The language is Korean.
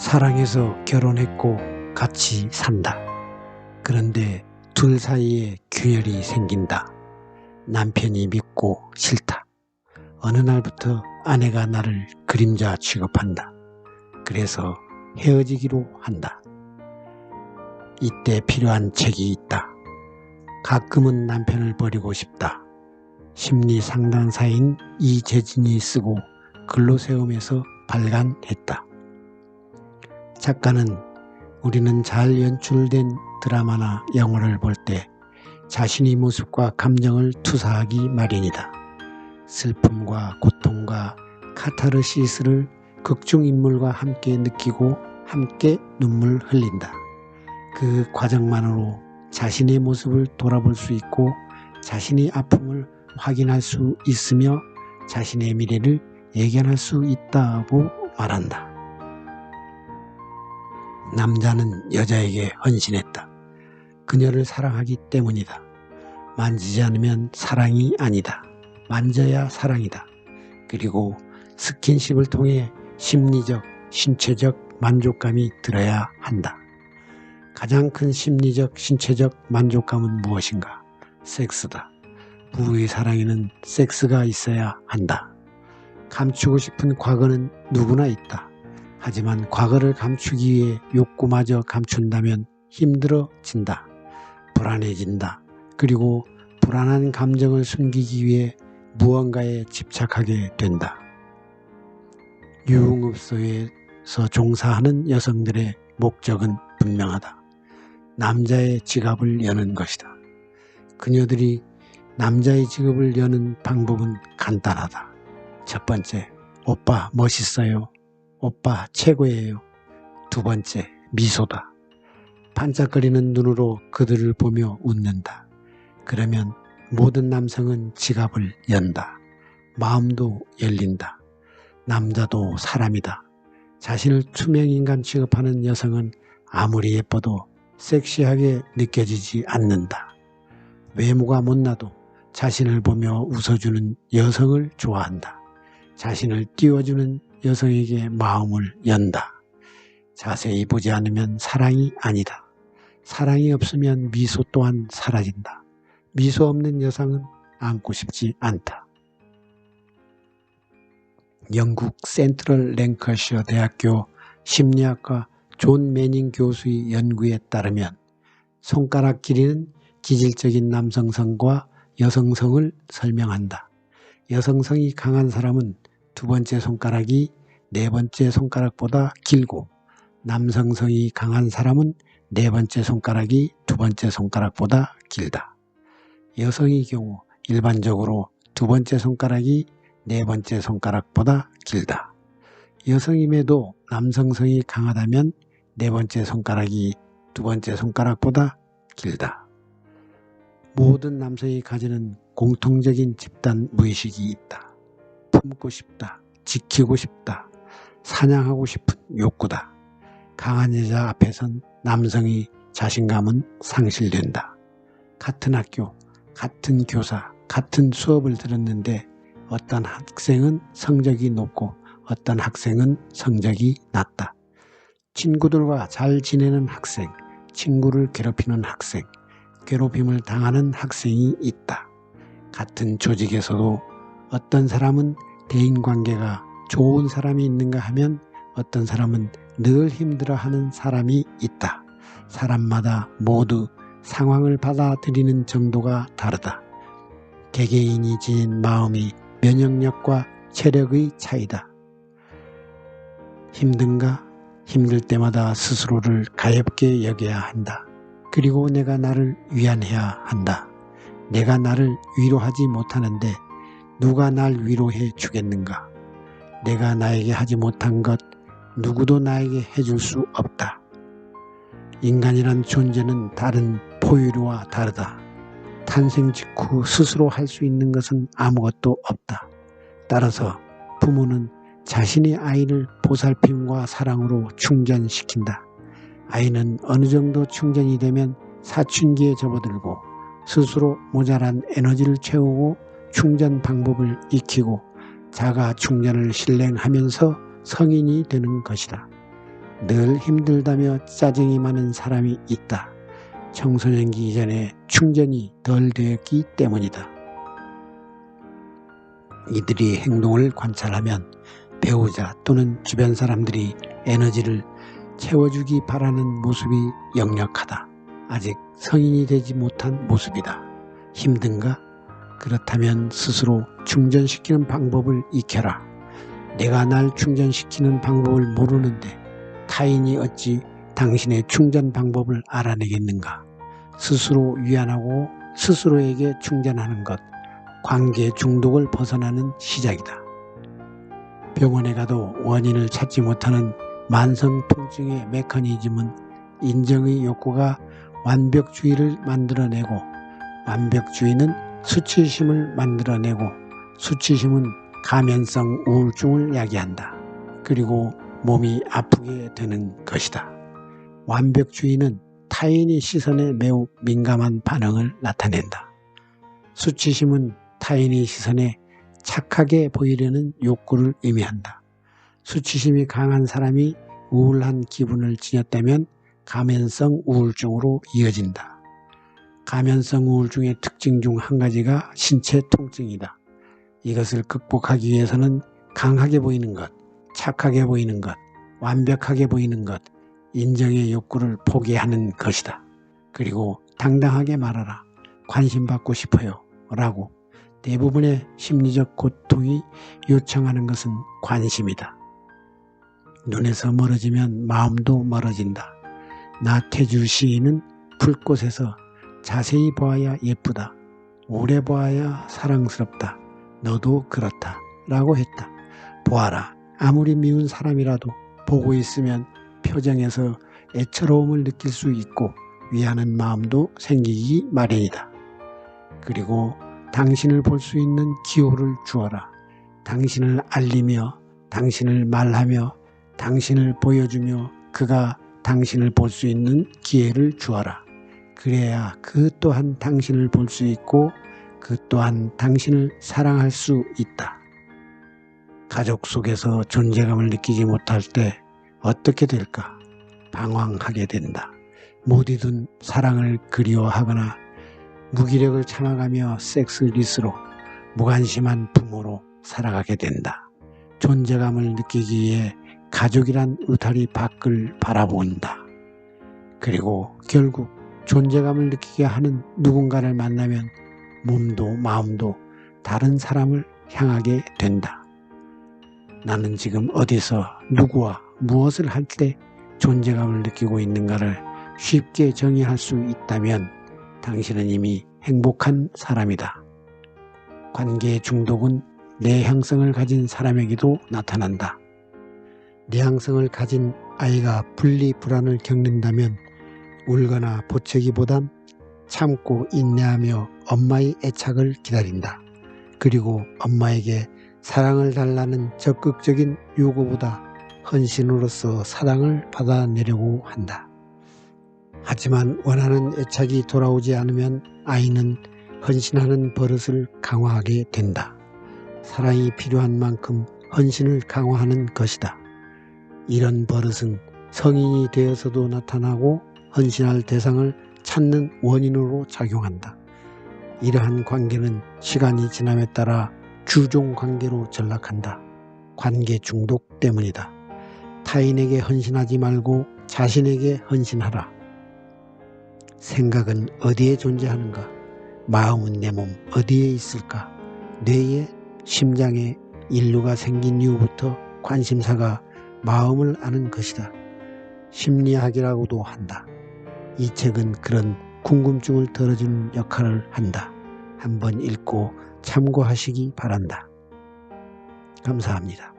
사랑해서 결혼했고 같이 산다. 그런데 둘 사이에 균열이 생긴다. 남편이 밉고 싫다. 어느 날부터 아내가 나를 그림자 취급한다. 그래서 헤어지기로 한다. 이때 필요한 책이 있다. 가끔은 남편을 버리고 싶다. 심리상담사인 이재진이 쓰고 글로세움에서 발간했다. 작가는 우리는 잘 연출된 드라마나 영화를 볼 때 자신의 모습과 감정을 투사하기 마련이다. 슬픔과 고통과 카타르시스를 극중인물과 함께 느끼고 함께 눈물 흘린다. 그 과정만으로 자신의 모습을 돌아볼 수 있고 자신의 아픔을 확인할 수 있으며 자신의 미래를 예견할 수 있다고 말한다. 남자는 여자에게 헌신했다. 그녀를 사랑하기 때문이다. 만지지 않으면 사랑이 아니다. 만져야 사랑이다. 그리고 스킨십을 통해 심리적, 신체적 만족감이 들어야 한다. 가장 큰 심리적, 신체적 만족감은 무엇인가? 섹스다. 부부의 사랑에는 섹스가 있어야 한다. 감추고 싶은 과거는 누구나 있다. 하지만 과거를 감추기 위해 욕구마저 감춘다면 힘들어진다. 불안해진다. 그리고 불안한 감정을 숨기기 위해 무언가에 집착하게 된다. 유흥업소에서 종사하는 여성들의 목적은 분명하다. 남자의 지갑을 여는 것이다. 그녀들이 남자의 지갑을 여는 방법은 간단하다. 첫 번째, 오빠 멋있어요. 오빠 최고예요. 두 번째, 미소다. 반짝거리는 눈으로 그들을 보며 웃는다. 그러면 모든 남성은 지갑을 연다. 마음도 열린다. 남자도 사람이다. 자신을 투명인간 취급하는 여성은 아무리 예뻐도 섹시하게 느껴지지 않는다. 외모가 못나도 자신을 보며 웃어주는 여성을 좋아한다. 자신을 띄워주는 여성에게 마음을 연다. 자세히 보지 않으면 사랑이 아니다. 사랑이 없으면 미소 또한 사라진다. 미소 없는 여성은 안고 싶지 않다. 영국 센트럴 랭커셔 대학교 심리학과 존 매닝 교수의 연구에 따르면 손가락 길이는 기질적인 남성성과 여성성을 설명한다. 여성성이 강한 사람은 두 번째 손가락이 네 번째 손가락보다 길고 남성성이 강한 사람은 네 번째 손가락이 두 번째 손가락보다 길다. 여성의 경우 일반적으로 두 번째 손가락이 네 번째 손가락보다 길다. 여성임에도 남성성이 강하다면 네 번째 손가락이 두 번째 손가락보다 길다. 모든 남성이 가지는 공통적인 집단 무의식이 있다. 품고 싶다, 지키고 싶다, 사냥하고 싶은 욕구다. 강한 여자 앞에선 남성의 자신감은 상실된다. 같은 학교, 같은 교사, 같은 수업을 들었는데 어떤 학생은 성적이 높고 어떤 학생은 성적이 낮다. 친구들과 잘 지내는 학생, 친구를 괴롭히는 학생, 괴롭힘을 당하는 학생이 있다. 같은 조직에서도 어떤 사람은 대인관계가 좋은 사람이 있는가 하면 어떤 사람은 늘 힘들어하는 사람이 있다. 사람마다 모두 상황을 받아들이는 정도가 다르다. 개개인이 지닌 마음이 면역력과 체력의 차이다. 힘든가? 힘들 때마다 스스로를 가볍게 여겨야 한다. 그리고 내가 나를 위안해야 한다. 내가 나를 위로하지 못하는데 누가 날 위로해 주겠는가? 내가 나에게 하지 못한 것 누구도 나에게 해줄 수 없다. 인간이란 존재는 다른 포유류와 다르다. 탄생 직후 스스로 할 수 있는 것은 아무것도 없다. 따라서 부모는 자신의 아이를 보살핌과 사랑으로 충전시킨다. 아이는 어느 정도 충전이 되면 사춘기에 접어들고 스스로 모자란 에너지를 채우고 충전 방법을 익히고 자가 충전을 실행하면서 성인이 되는 것이다. 늘 힘들다며 짜증이 많은 사람이 있다. 청소년기 이전에 충전이 덜 되었기 때문이다. 이들이 행동을 관찰하면 배우자 또는 주변 사람들이 에너지를 채워주기 바라는 모습이 역력하다. 아직 성인이 되지 못한 모습이다. 힘든가? 그렇다면 스스로 충전시키는 방법을 익혀라. 내가 날 충전시키는 방법을 모르는데 타인이 어찌 당신의 충전 방법을 알아내겠는가? 스스로 위안하고 스스로에게 충전하는 것, 관계 중독을 벗어나는 시작이다. 병원에 가도 원인을 찾지 못하는 만성 통증의 메커니즘은 인정의 욕구가 완벽주의를 만들어내고, 완벽주의는 수치심을 만들어내고, 수치심은 가면성 우울증을 야기한다. 그리고 몸이 아프게 되는 것이다. 완벽주의는 타인의 시선에 매우 민감한 반응을 나타낸다. 수치심은 타인의 시선에 착하게 보이려는 욕구를 의미한다. 수치심이 강한 사람이 우울한 기분을 지녔다면 가면성 우울증으로 이어진다. 가면성 우울증의 특징 중 한 가지가 신체 통증이다. 이것을 극복하기 위해서는 강하게 보이는 것, 착하게 보이는 것, 완벽하게 보이는 것, 인정의 욕구를 포기하는 것이다. 그리고 당당하게 말하라. 관심받고 싶어요. 라고. 대부분의 심리적 고통이 요청하는 것은 관심이다. 눈에서 멀어지면 마음도 멀어진다. 나태주 시인은 불꽃에서 자세히 보아야 예쁘다. 오래 보아야 사랑스럽다. 너도 그렇다. 라고 했다. 보아라. 아무리 미운 사람이라도 보고 있으면 표정에서 애처로움을 느낄 수 있고 위하는 마음도 생기기 마련이다. 그리고 당신을 볼 수 있는 기호를 주어라. 당신을 알리며, 당신을 말하며, 당신을 보여주며 그가 당신을 볼 수 있는 기회를 주어라. 그래야 그 또한 당신을 볼 수 있고 그 또한 당신을 사랑할 수 있다. 가족 속에서 존재감을 느끼지 못할 때 어떻게 될까? 방황하게 된다. 못 이룬 사랑을 그리워하거나 무기력을 참아가며 섹스리스로 무관심한 부모로 살아가게 된다. 존재감을 느끼기 위해 가족이란 울타리 밖을 바라본다. 그리고 결국 존재감을 느끼게 하는 누군가를 만나면 몸도 마음도 다른 사람을 향하게 된다. 나는 지금 어디서 누구와 무엇을 할 때 존재감을 느끼고 있는가를 쉽게 정의할 수 있다면 당신은 이미 행복한 사람이다. 관계 중독은 내향성을 가진 사람에게도 나타난다. 내향성을 가진 아이가 분리불안을 겪는다면 울거나 보채기보단 참고 인내하며 엄마의 애착을 기다린다. 그리고 엄마에게 사랑을 달라는 적극적인 요구보다 헌신으로서 사랑을 받아내려고 한다. 하지만 원하는 애착이 돌아오지 않으면 아이는 헌신하는 버릇을 강화하게 된다. 사랑이 필요한 만큼 헌신을 강화하는 것이다. 이런 버릇은 성인이 되어서도 나타나고 헌신할 대상을 찾는 원인으로 작용한다. 이러한 관계는 시간이 지남에 따라 주종 관계로 전락한다. 관계 중독 때문이다. 타인에게 헌신하지 말고 자신에게 헌신하라. 생각은 어디에 존재하는가? 마음은 내 몸 어디에 있을까? 뇌에, 심장에 인류가 생긴 이후부터 관심사가 마음을 아는 것이다. 심리학이라고도 한다. 이 책은 그런 궁금증을 덜어주는 역할을 한다. 한번 읽고 참고하시기 바란다. 감사합니다.